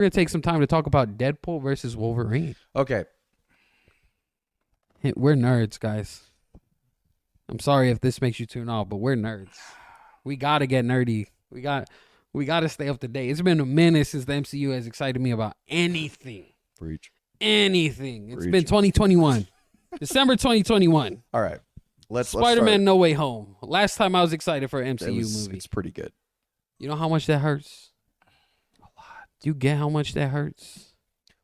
We're going to take some time to talk about Deadpool versus Wolverine. Okay. Hey, we're nerds, guys. I'm sorry if this makes you tune off, but we're nerds. We got to get nerdy. We got to stay up to date. It's been a minute since the MCU has excited me about anything. Breach. Anything. It's Breach. been 2021. December 2021. All right. Let's Spider-Man No Way Home. Last time I was excited for an MCU movie. It's pretty good. You know how much that hurts? A lot. Do you get how much that hurts?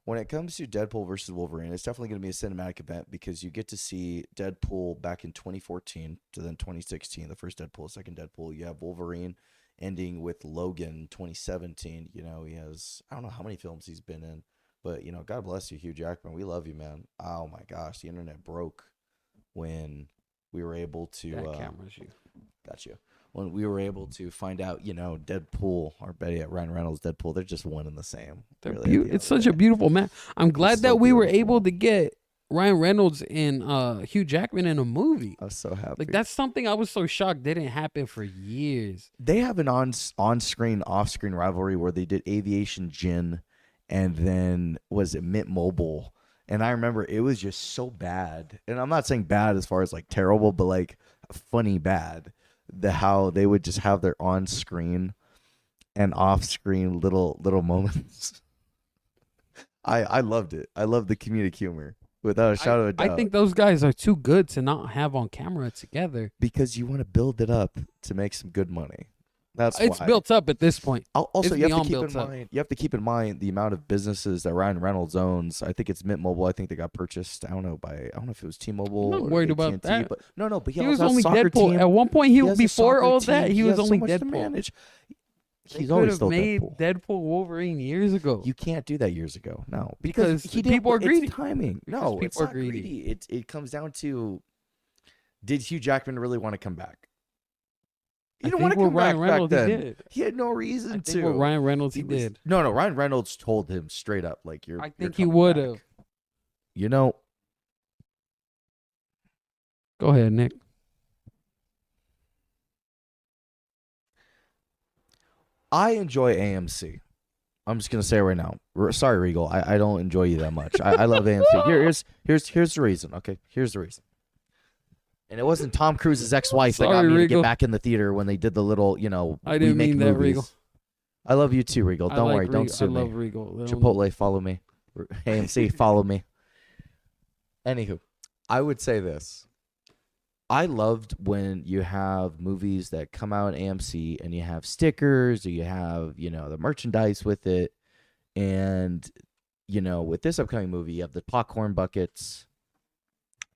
When it comes to Deadpool versus Wolverine, it's definitely going to be a cinematic event because you get to see Deadpool back in 2014 to then 2016, the first Deadpool, second Deadpool. You have Wolverine ending with Logan 2017. You know, he has, I don't know how many films he's been in, but, you know, God bless you, Hugh Jackman. We love you, man. Oh, my gosh. The internet broke when we were able to. That camera's you. Got you. When we were able to find out, you know, Deadpool, or better yet, Ryan Reynolds, Deadpool, they're just one and the same. They're really, it's such a beautiful man. I'm glad that we were able to get Ryan Reynolds and Hugh Jackman in a movie. I was so happy. Like, that's something I was so shocked didn't happen for years. They have an on-screen, off-screen rivalry where they did Aviation Gin and then was it Mint Mobile. And I remember it was just so bad. And I'm not saying bad as far as like terrible, but like funny bad. How they would just have their on-screen and off-screen little moments. I loved it. I loved the comedic humor without a shadow of a doubt. I think those guys are too good to not have on camera together. Because you want to build it up to make some good money. It's built up at this point. Also, it's you have to keep built in up. mind. You have to keep in mind the amount of businesses that Ryan Reynolds owns. I think it's Mint Mobile. I think they got purchased. I don't know if it was T-Mobile. I'm not or worried AT&T, about that. But no. But He was also has only a soccer Deadpool. team. At one point, He has a before soccer all team. that, he was has so only much to Deadpool. manage. They He's could always have still made Deadpool. Wolverine years ago. You can't do that years ago. No, Because he didn't- people are greedy. It's timing. Because No, people it's are not greedy. greedy. It comes down to, did Hugh Jackman really want to come back? He didn't want to come Ryan back Reynolds, then. he did. He had no reason I to. think with Ryan Reynolds, he was- did. No. Ryan Reynolds told him straight up, like, I you're think he coming would back. have. You know, Go ahead, Nick. I enjoy AMC. I'm just gonna say it right now. Sorry, Regal. I don't enjoy you that much. I love AMC. Here's the reason. Okay, here's the reason. And it wasn't Tom Cruise's ex-wife that got Sorry, me to Regal. get back in the theater when they did the little, you know, I didn't we make mean that, movies. Regal. I love you too, Regal. Don't worry. Don't sue I me. love Regal. Chipotle, follow me. AMC, follow me. Anywho, I would say this. I loved when you have movies that come out on AMC and you have stickers or you have, you know, the merchandise with it. And, you know, with this upcoming movie, you have the popcorn buckets.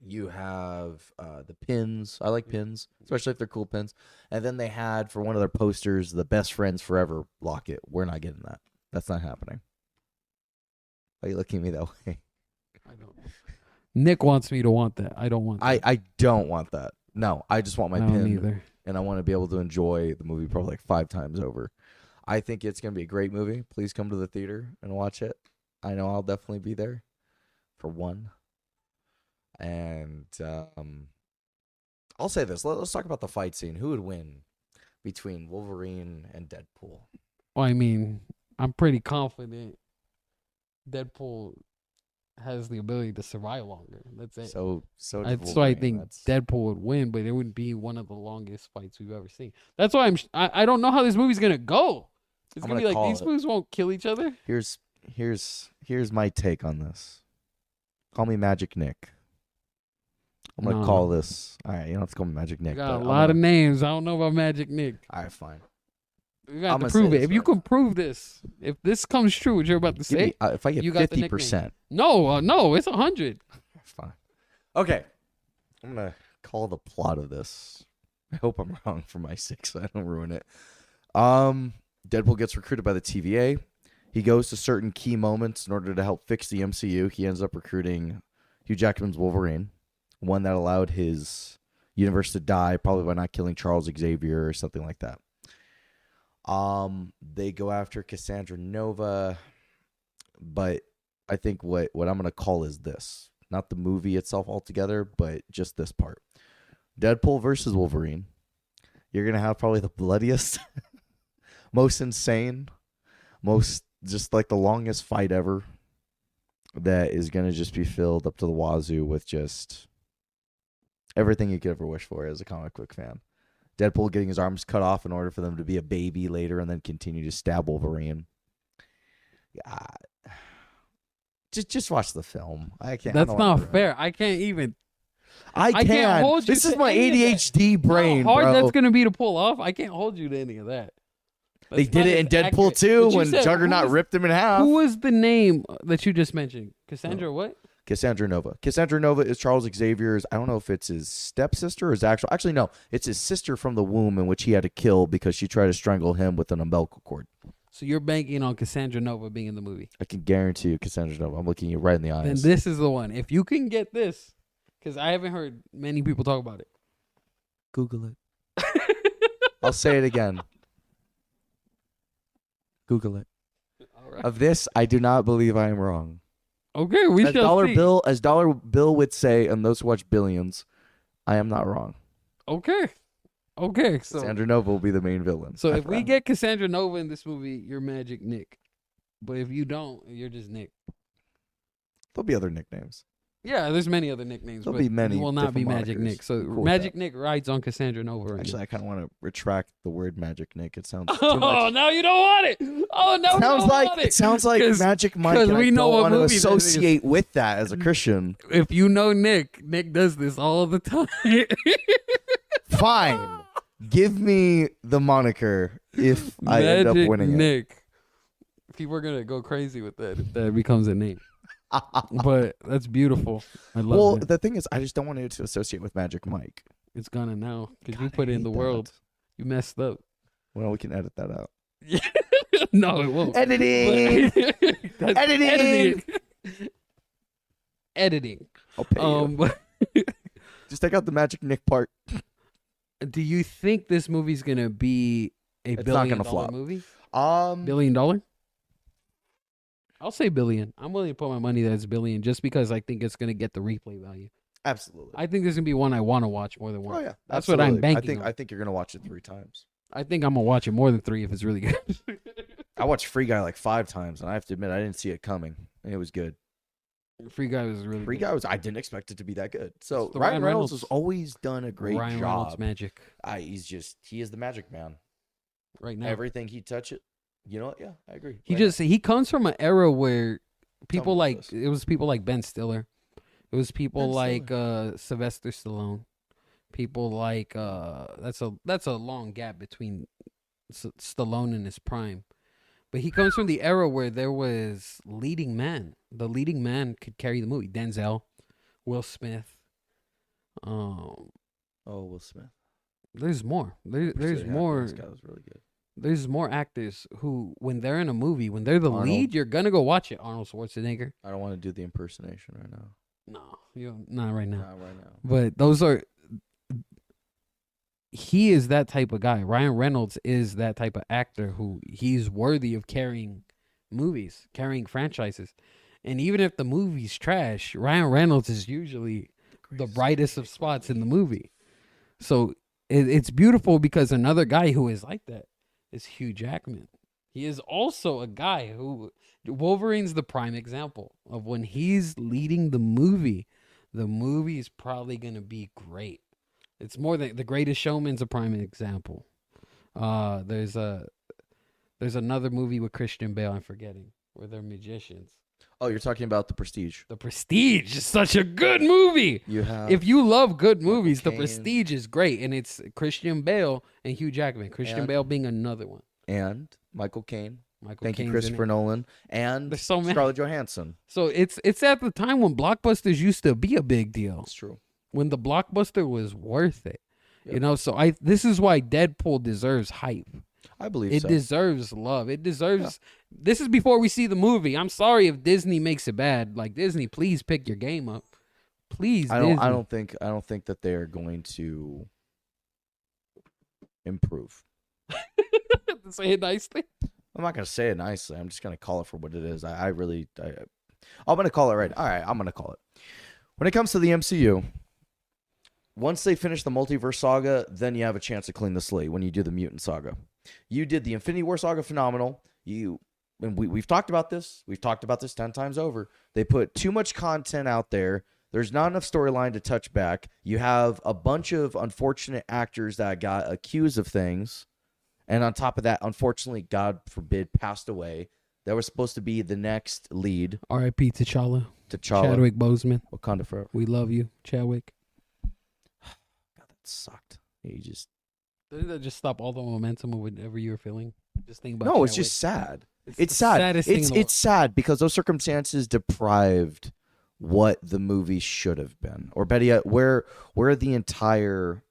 You have the pins. I like pins, especially if they're cool pins. And then they had, for one of their posters, the Best Friends Forever locket. We're not getting that. That's not happening. Why are you looking at me that way? I don't. Nick wants me to want that. I don't want that. I don't want that. No, I just want my I pin. don't either. And I want to be able to enjoy the movie probably like 5 times over. I think it's going to be a great movie. Please come to the theater and watch it. I know I'll definitely be there for one. And I'll say this. Let's talk about the fight scene. Who would win between Wolverine and Deadpool? Well, I mean, I'm pretty confident Deadpool has the ability to survive longer. That's it. So That's why I think Deadpool would win, but it would be one of the longest fights we've ever seen. That's why I don't know how this movie's gonna go. It's gonna be like these movies won't kill each other. Here's my take on this. Call me Magic Nick. I'm gonna call this. All right, you don't have to call me Magic Nick. Got a lot of names. I don't know about Magic Nick. All right, fine. You got to prove it. If you can prove this, if this comes true, what you're about to say, if I get 50%. No, it's 100. Fine. Okay, I'm gonna call the plot of this. I hope I'm wrong for my sake, so I don't ruin it. Deadpool gets recruited by the TVA. He goes to certain key moments in order to help fix the MCU. He ends up recruiting Hugh Jackman's Wolverine, one that allowed his universe to die, probably by not killing Charles Xavier or something like that. They go after Cassandra Nova, but I think what I'm going to call is this. Not the movie itself altogether, but just this part. Deadpool versus Wolverine. You're going to have probably the bloodiest, most insane, most just like the longest fight ever that is going to just be filled up to the wazoo with just everything you could ever wish for as a comic book fan. Deadpool getting his arms cut off in order for them to be a baby later and then continue to stab Wolverine. Yeah. Just watch the film. I can't. That's not fair. I can't even. I can't hold you. This is my ADHD brain, how hard bro. that's gonna be to pull off. I can't hold you to any of that. They did it in Deadpool 2 when Juggernaut ripped him in half. Who was the name that you just mentioned? Cassandra what? Cassandra Nova. Cassandra Nova is Charles Xavier's, I don't know if it's his stepsister or his actually no, it's his sister from the womb in which he had to kill because she tried to strangle him with an umbilical cord. So you're banking on Cassandra Nova being in the movie? I can guarantee you Cassandra Nova. I'm looking you right in the eyes. Then this is the one. If you can get this, because I haven't heard many people talk about it. Google it. I'll say it again. Google it. All right. Of this, I do not believe I am wrong. Okay, we as shall Dollar see. Bill, as Dollar Bill would say, and those who watch Billions, I am not wrong. Okay. So Cassandra Nova will be the main villain. So if we get Cassandra Nova in this movie, you're Magic Nick. But if you don't, you're just Nick. There'll be other nicknames. Yeah, there's many other nicknames. There'll be many. You will not be Magic monikers. Nick. So Cool Magic Nick rides on Cassandra Nova. Right Actually, now. I kind of want to retract the word Magic Nick. It sounds too Oh, much. now you don't want it. Oh, no, It sounds like Magic Mike. And we I know don't what want to movie that is. associate with that as a Christian. If you know Nick does this all the time. Fine. Give me the moniker if I end up winning Nick. People are gonna go crazy with that if that becomes a name. But that's beautiful. I love it. The thing is, I just don't want it to associate with Magic Mike. It's gonna now because you put it in the world. You messed up. Well, we can edit that out. No, it won't. Editing. Editing. I'll pay you. Just take out the Magic Nick part. Do you think this movie's gonna be a It's billion not gonna dollar flop. movie? $1 $1 billion? I'll say billion. I'm willing to put my money that it's billion just because I think it's gonna get the replay value. Absolutely. I think this is gonna be one I want to watch more than once. Oh yeah, that's what I'm banking. I think you're gonna watch it 3 times. I think I'm gonna watch it more than 3 if it's really good. I watched Free Guy like 5 times, and I have to admit I didn't see it coming, and it was good. Free Guy was really Free good. Guy was. I didn't expect it to be that good. So It's the Ryan Reynolds has always done a great Ryan job. Reynolds magic He is the magic man. right now. Everything he touches, you know what? Yeah, I agree. He comes from an era where people me like this. it was people like Ben Stiller. It was people Ben like Sylvester Stallone. People like that's a long gap between Stallone and his prime. But he comes from the era where there was leading man. The leading man could carry the movie. Denzel, Will Smith. Will Smith. There's more. There's Pursuit of more. Happiness guy was really good. There's more actors who, when they're in a movie, when they're the Arnold. lead, you're gonna go watch it. Arnold Schwarzenegger. I don't want to do the impersonation right now. No, you not right now. Not right now. But those are. He is that type of guy. Ryan Reynolds is that type of actor who he's worthy of carrying movies, carrying franchises. And even if the movie's trash, Ryan Reynolds is usually the brightest of spots in the movie. So it's beautiful because another guy who is like that is Hugh Jackman. He is also a guy who Wolverine's the prime example of when he's leading the movie is probably going to be great. It's more than The Greatest Showman's a prime example. There's another movie with Christian Bale, I'm forgetting, where they're magicians. Oh, you're talking about The Prestige. The Prestige is such a good movie. If you love good movies, The Prestige is great, and it's Christian Bale and Hugh Jackman. Christian Bale being another one. And Michael Caine. Thank Caine's you, Christopher Nolan, and There's so many. Scarlett Johansson. So it's at the time when blockbusters used to be a big deal. It's true. When the blockbuster was worth it. Yep. You know, so this is why Deadpool deserves hype. I believe It so. deserves love. It deserves. Yeah. This is before we see the movie. I'm sorry if Disney makes it bad. Like Disney, please pick your game up. Please, I Disney. don't think that they're going to improve. Say it nicely. I'm not gonna say it nicely. I'm just gonna call it for what it is. I'm gonna call it right. All right, I'm gonna call it. When it comes to the MCU, once they finish the multiverse saga, then you have a chance to clean the slate when you do the mutant saga. You did the Infinity War saga phenomenal. You and we've talked about this. We've talked about this 10 times over. They put too much content out there. There's not enough storyline to touch back. You have a bunch of unfortunate actors that got accused of things. And on top of that, unfortunately, God forbid, passed away. That was supposed to be the next lead. R.I.P. T'Challa. T'Challa. Chadwick Boseman. Wakanda forever. We love you, Chadwick. God, that sucked. You just... Didn't that just stop all the momentum of whatever you were feeling? Just think about No, Chadwick. it's just sad. It's It's the sad. saddest thing in the world. It's sad because those circumstances deprived what the movie should have been, or better yet, where the entire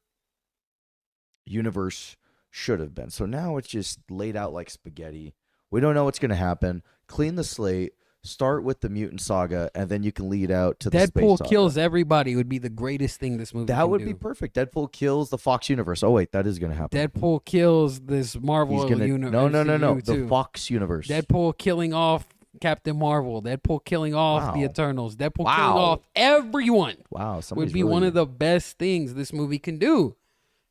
universe should have been. So now it's just laid out like spaghetti. We don't know what's going to happen. Clean the slate. Start with the mutant saga, and then you can lead out to the space Deadpool saga. kills everybody would be the greatest thing this movie That can would do. be perfect. Deadpool kills the Fox universe. Oh wait, that is going to happen. Deadpool kills this Marvel He's gonna universe. no. The Too. Fox universe. Deadpool killing off Captain Marvel. Deadpool killing off the Wow. Eternals. Deadpool Wow. killing off everyone. Wow, Would somebody's be really... one of the best things this movie can do.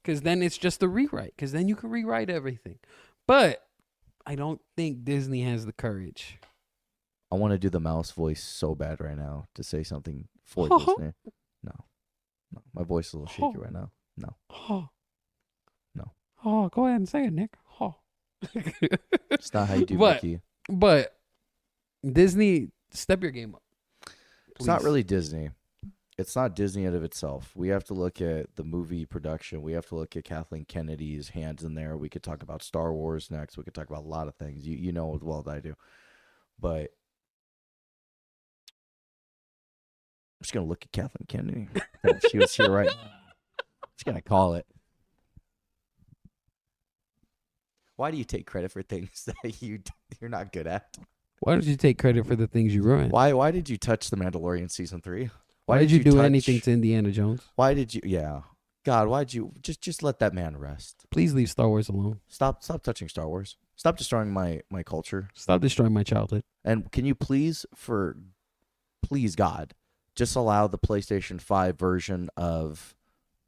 Because then it's just a rewrite. Because then you can rewrite everything. But I don't think Disney has the courage. I want to do the mouse voice so bad right now to say something for Disney. No, my voice is a little shaky right now. No. No. Oh, go ahead and say it, Nick. Oh. It's not how you do But- Mickey. But Disney, step your game up. It's not please. really Disney. It's not Disney out of itself. We have to look at the movie production. We have to look at Kathleen Kennedy's hands in there. We could talk about Star Wars next. We could talk about a lot of things. You know as well as I do. But I'm just going to look at Kathleen Kennedy. If she was here right now, I'm just going to call it. Why do you take credit for things that you're not good at? Why don't you take credit for the things you ruined? Why did you touch The Mandalorian season 3? Why did you do touch- anything to Indiana Jones? Why did you? Yeah, God, why'd you just let that man rest? Please leave Star Wars alone. Stop touching Star Wars. Stop destroying my culture. Stop destroying my childhood. And can you please God, just allow the PlayStation 5 version of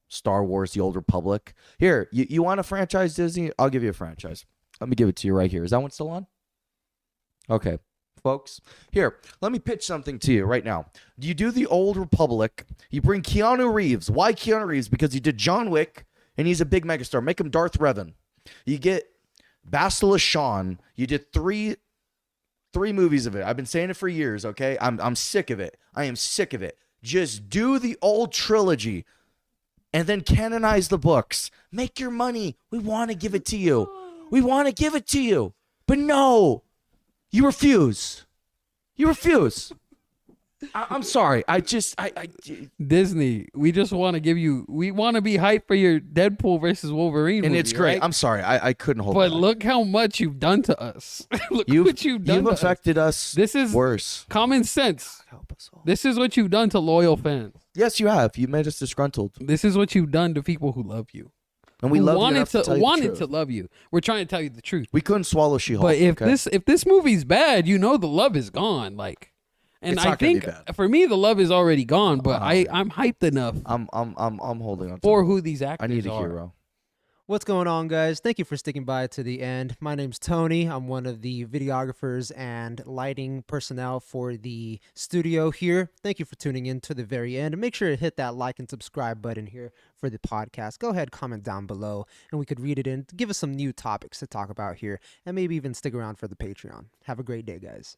Star Wars: The Old Republic? Here, you want a franchise, Disney? I'll give you a franchise. Let me give it to you right here. Is that one still on? Okay. Folks, here, let me pitch something to you right now. Do you do the Old Republic? You bring Keanu Reeves. Why Keanu Reeves? Because he did John Wick, and he's a big megastar. Make him Darth Revan. You get Bastila Shawn. You did three movies of it. I've been saying it for years, okay? I'm sick of it. I am sick of it. Just do the old trilogy, and then canonize the books. Make your money. We want to give it to you. We want to give it to you. But no. You refuse. You refuse. I'm sorry. I Disney, we just want to give you. We want to be hyped for your Deadpool versus Wolverine, and movie, it's great. right? I'm sorry. I couldn't hold. But back. look how much you've done to us. Look what you've done. You've to affected us. us. This is worse. common sense. Help us all. This is what you've done to loyal fans. Yes, you have. You made us disgruntled, This is what you've done to people who love you. and we who love you wanted enough to tell you the wanted truth. to love you. We're trying to tell you the truth. We couldn't swallow She-Hulk. But if okay? this movie's bad, you know the love is gone. Like, and It's I not gonna be think bad. for me the love is already gone. But I'm hyped enough I'm holding on. for to who these actors I need a are. hero. What's going on, guys? Thank you for sticking by to the end. My name's Tony. I'm one of the videographers and lighting personnel for the studio here. Thank you for tuning in to the very end. And make sure to hit that like and subscribe button here for the podcast. Go ahead, comment down below, and we could read it in. Give us some new topics to talk about here, and maybe even stick around for the Patreon. Have a great day, guys.